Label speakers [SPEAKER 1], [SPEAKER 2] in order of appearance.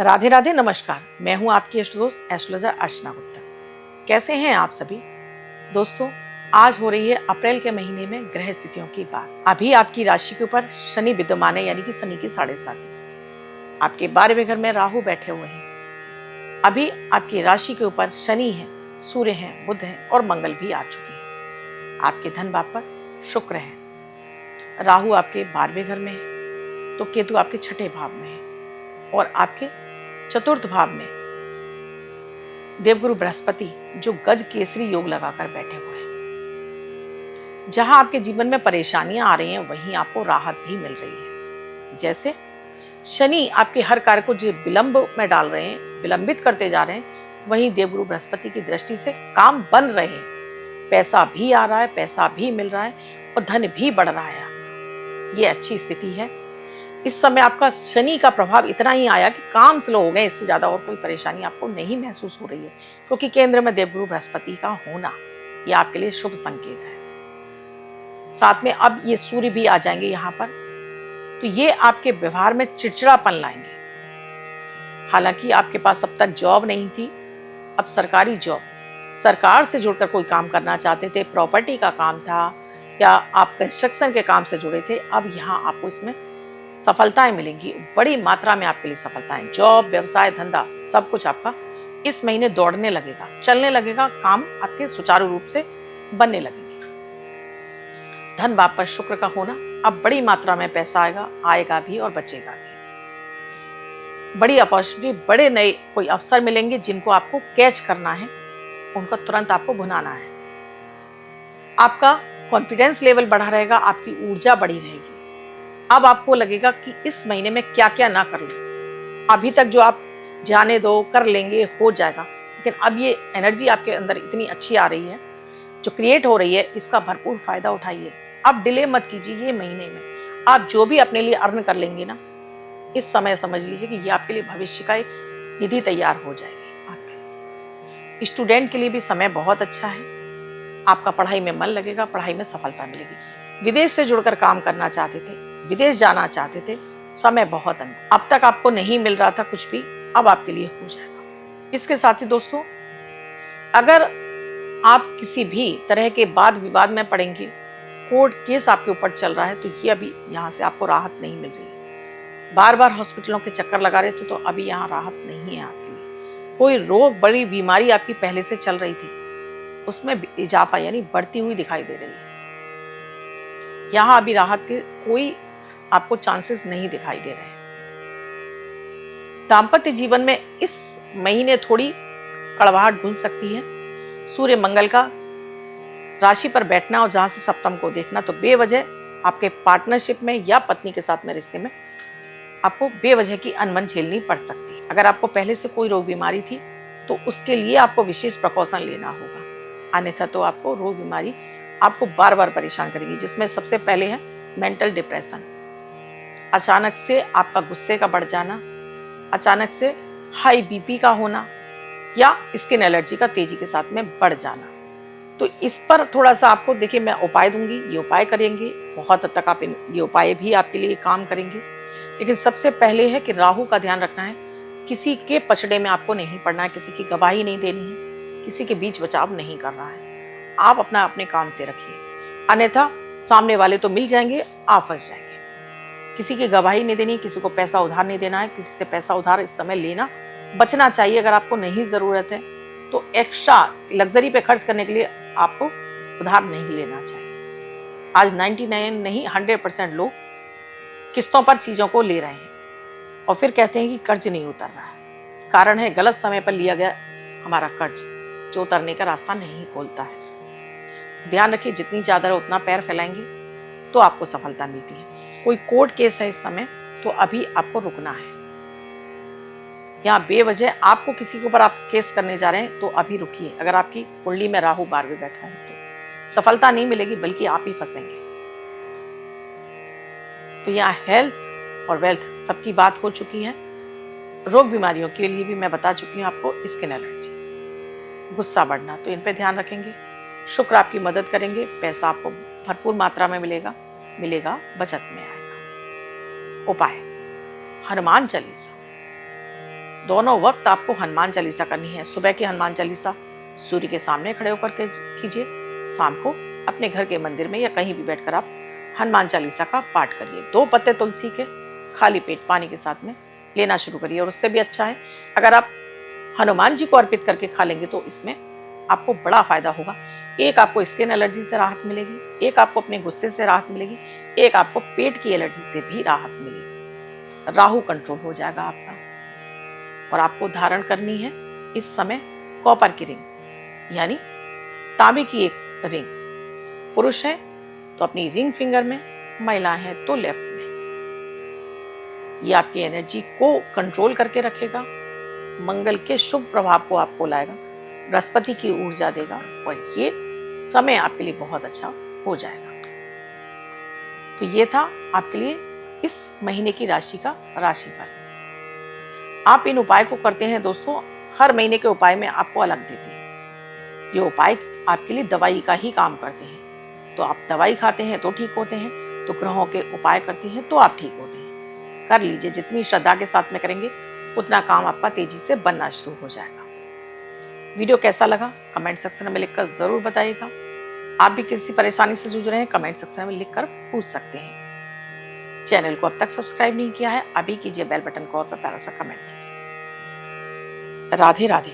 [SPEAKER 1] राधे राधे, नमस्कार। मैं हूं आपकी इष्ट दोस्त एस्ट्रोलॉजर अर्चना गुप्ता। कैसे हैं आप सभी दोस्तों? आज हो रही है अप्रैल के महीने में ग्रह स्थितियों की बात। अभी आपकी राशि के ऊपर शनि विद्यमान है, यानी कि शनि की 7.5। आपके 12वें घर में राहु बैठे हुए हैं। अभी आपकी राशि के ऊपर शनि है, सूर्य है, बुध है और मंगल भी आ चुके हैं। आपके धन भाव पर शुक्र है। राहु आपके 12वें घर में है तो केतु आपके 6ठे भाव में है और आपके चतुर्थ भाव में देवगुरु बृहस्पति जो गज केसरी योग लगाकर बैठे हुए हैं। जहां आपके जीवन में परेशानियां आ रही हैं वहीं आपको राहत भी मिल रही है। जैसे शनि आपके हर कार्य को जो विलंब में डाल रहे हैं, विलंबित करते जा रहे हैं, वहीं देवगुरु बृहस्पति की दृष्टि से काम बन रहे हैं। पैसा भी आ रहा है, पैसा भी मिल रहा है और धन भी बढ़ रहा है। ये अच्छी स्थिति है। इस समय आपका शनि का प्रभाव इतना ही आया कि काम स्लो हो गए, इससे ज्यादा और कोई परेशानी आपको नहीं महसूस हो रही है, क्योंकि केंद्र में देवगुरु बृहस्पति का होना यह आपके लिए शुभ संकेत है। साथ में अब ये सूर्य भी आ जाएंगे यहाँ पर, तो ये आपके व्यवहार में चिड़चिड़ापन लाएंगे। हालांकि आपके पास अब तक जॉब नहीं थी, अब सरकारी जॉब, सरकार से जुड़कर कोई काम करना चाहते थे, प्रॉपर्टी का काम था या आप कंस्ट्रक्शन के काम से जुड़े थे, अब यहाँ आपको इसमें सफलताएं मिलेंगी। बड़ी मात्रा में आपके लिए सफलताएं, जॉब, व्यवसाय, धंधा, सब कुछ आपका इस महीने दौड़ने लगेगा, चलने लगेगा, काम आपके सुचारू रूप से बनने लगेंगे। धन भाव पर शुक्र का होना, अब बड़ी मात्रा में पैसा आएगा भी और बचेगा भी। बड़ी अपॉर्चुनिटी, बड़े नए कोई अवसर मिलेंगे जिनको आपको कैच करना है, उनको तुरंत आपको भुनाना है। आपका कॉन्फिडेंस लेवल बढ़ा रहेगा, आपकी ऊर्जा बढ़ी रहेगी। अब आपको लगेगा कि इस महीने में क्या क्या ना कर लूं। अभी तक जो आप जाने दो, कर लेंगे, हो जाएगा, लेकिन अब ये एनर्जी आपके अंदर इतनी अच्छी आ रही है, जो क्रिएट हो रही है, इसका भरपूर फायदा उठाइए। अब डिले मत कीजिए। ये महीने में आप जो भी अपने लिए अर्न कर लेंगे ना, इस समय समझ लीजिए कि ये आपके लिए भविष्य का एक निधि तैयार हो जाएगी। आपके स्टूडेंट के लिए भी समय बहुत अच्छा है। आपका पढ़ाई में मन लगेगा, पढ़ाई में सफलता मिलेगी। विदेश से जुड़कर काम करना चाहते थे, विदेश जाना चाहते थे, समय बहुत अनुकूल। अब तक आपको नहीं मिल रहा था कुछ भी, अब आपके लिए हो जाएगा। इसके साथ ही दोस्तों, अगर आप किसी भी तरह के वाद विवाद में पड़ेंगे, कोर्ट केस आपके ऊपर चल रहा है, तो ये अभी यहाँ से आपको राहत नहीं मिल रही है। बार बार हॉस्पिटलों के चक्कर लगा रहे थे, तो अभी यहाँ राहत नहीं है आपके लिए। कोई रोग, बड़ी बीमारी आपकी पहले से चल रही थी, उसमें इजाफा यानी बढ़ती हुई दिखाई दे रही है। यहाँ अभी राहत के कोई आपको चांसेस नहीं दिखाई दे रहे हैं। दाम्पत्य जीवन में इस महीने थोड़ी कड़वाहट घुल सकती है। सूर्य मंगल का राशि पर बैठना और जहां से सप्तम को देखना, तो बेवजह आपके पार्टनरशिप में या पत्नी के साथ में रिश्ते में आपको बेवजह की अनबन झेलनी पड़ सकती है। अगर आपको पहले से कोई रोग बीमारी थी तो उसके लिए आपको विशेष प्रिकॉशन लेना होगा, अन्यथा तो आपको रोग बीमारी आपको बार बार परेशान करेगी, जिसमें सबसे पहले है मेंटल डिप्रेशन। अचानक से आपका गुस्से का बढ़ जाना, अचानक से हाई बीपी का होना या स्किन एलर्जी का तेजी के साथ में बढ़ जाना। तो इस पर थोड़ा सा आपको देखिए, मैं उपाय दूंगी, ये उपाय करेंगे, बहुत हद तक आप ये उपाय भी आपके लिए काम करेंगे। लेकिन सबसे पहले है कि राहु का ध्यान रखना है। किसी के पचड़े में आपको नहीं पड़ना है, किसी की गवाही नहीं देनी है, किसी के बीच बचाव नहीं करना है। आप अपना अपने काम से रखिए, अन्यथा सामने वाले तो मिल जाएंगे, आप फंस जाएंगे। किसी की गवाही नहीं देनी, किसी को पैसा उधार नहीं देना है, किसी से पैसा उधार इस समय लेना बचना चाहिए। अगर आपको नहीं जरूरत है तो एक्स्ट्रा लग्जरी पे खर्च करने के लिए आपको उधार नहीं लेना चाहिए। आज 99 नहीं 100% लोग किस्तों पर चीजों को ले रहे हैं और फिर कहते हैं कि कर्ज नहीं उतर रहा है। कारण है गलत समय पर लिया गया हमारा कर्ज, जो उतरने का रास्ता नहीं खोलता है। ध्यान रखिए, जितनी चादर उतना पैर फैलाएंगे तो आपको सफलता मिलती है। कोई कोर्ट केस है इस समय, तो अभी आपको रुकना है। यहाँ बेवजह आपको किसी के ऊपर आप केस करने जा रहे हैं तो अभी रुकिए। अगर आपकी कुंडली में राहु 12वें बैठा है तो सफलता नहीं मिलेगी, बल्कि आप ही फंसेंगे। तो यहाँ हेल्थ और वेल्थ सबकी बात हो चुकी है। रोग बीमारियों के लिए भी मैं बता चुकी हूँ आपको। स्किन एलर्जी, गुस्सा बढ़ना, तो इन पे ध्यान रखेंगे। शुक्र आपकी मदद करेंगे, पैसा आपको भरपूर मात्रा में मिलेगा, बचत में आएगा। उपाय, हनुमान चालीसा दोनों वक्त आपको हनुमान चालीसा करनी है। सुबह की हनुमान चालीसा सूर्य के सामने खड़े होकर के कीजिए। शाम को अपने घर के मंदिर में या कहीं भी बैठकर आप हनुमान चालीसा का पाठ करिए। 2 पत्ते तुलसी के खाली पेट पानी के साथ में लेना शुरू करिए। और उससे भी अच्छा है अगर आप हनुमान जी को अर्पित करके खा लेंगे तो इसमें आपको बड़ा फायदा होगा। एक आपको स्किन एलर्जी से राहत मिलेगी, एक आपको अपने गुस्से से राहत मिलेगी, एक आपको पेट की एलर्जी से भी राहत मिलेगी। राहु कंट्रोल हो जाएगा आपका। और आपको धारण करनी है इस समय कॉपर की रिंग यानी तांबे की एक रिंग। पुरुष है तो अपनी रिंग फिंगर में, महिला है तो लेफ्ट में। ये आपकी एनर्जी को कंट्रोल करके रखेगा, मंगल के शुभ प्रभाव को आपको लाएगा, बृहस्पति की ऊर्जा देगा और ये समय आपके लिए बहुत अच्छा हो जाएगा। तो ये था आपके लिए इस महीने की राशि का राशिफल। आप इन उपाय को करते हैं दोस्तों, हर महीने के उपाय में आपको अलग देते हैं। ये उपाय आपके लिए दवाई का ही काम करते हैं। तो आप दवाई खाते हैं तो ठीक होते हैं, तो ग्रहों के उपाय करते हैं तो आप ठीक होते हैं। कर लीजिए, जितनी श्रद्धा के साथ में करेंगे उतना काम आपका तेजी से बनना शुरू हो जाएगा। वीडियो कैसा लगा कमेंट सेक्शन में लिखकर जरूर बताइएगा। आप भी किसी परेशानी से जूझ रहे हैं कमेंट सेक्शन में लिखकर पूछ सकते हैं। चैनल को अब तक सब्सक्राइब नहीं किया है, अभी कीजिए, बेल बटन को और प्यारा सा कमेंट कीजिए। राधे राधे।